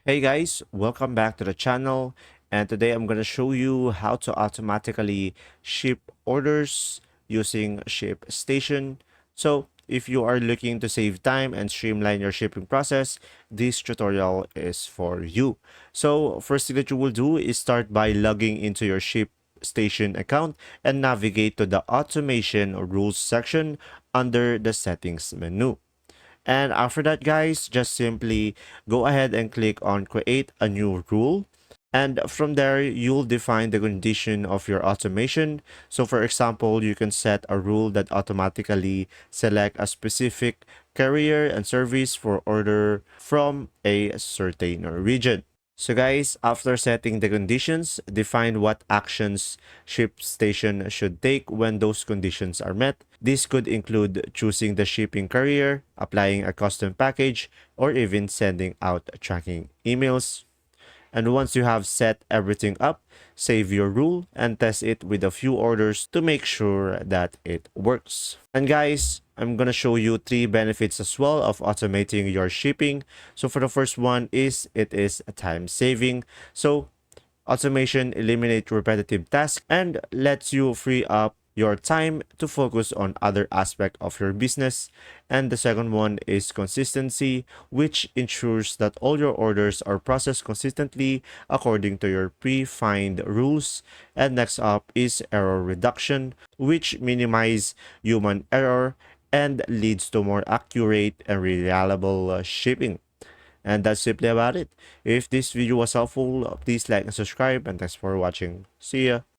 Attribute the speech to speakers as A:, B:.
A: Hey guys, welcome back to the channel, and today I'm going to show you how to automatically ship orders using ShipStation. So if you are looking to save time and streamline your shipping process, this tutorial is for you. So first thing that you will do is start by logging into your ShipStation account and navigate to the automation rules section under the settings menu. And after that, guys, just simply go ahead and click on create a new rule. And from there, you'll define the condition of your automation. So for example, you can set a rule that automatically select a specific carrier and service for order from a certain region. So guys, after setting the conditions, define what actions ShipStation should take when those conditions are met. This could include choosing the shipping carrier, applying a custom package, or even sending out tracking emails. And once you have set everything up, save your rule and test it with a few orders to make sure that it works. And guys, I'm gonna show you three benefits as well of automating your shipping. So for the first one is it is a time saving. So automation eliminates repetitive tasks and lets you free up your time to focus on other aspects of your business. And the second one is consistency, which ensures that all your orders are processed consistently according to your predefined rules. And next up is error reduction, which minimize human error and leads to more accurate and reliable shipping. And that's simply about it. If this video was helpful, please like and subscribe, and thanks for watching. See ya.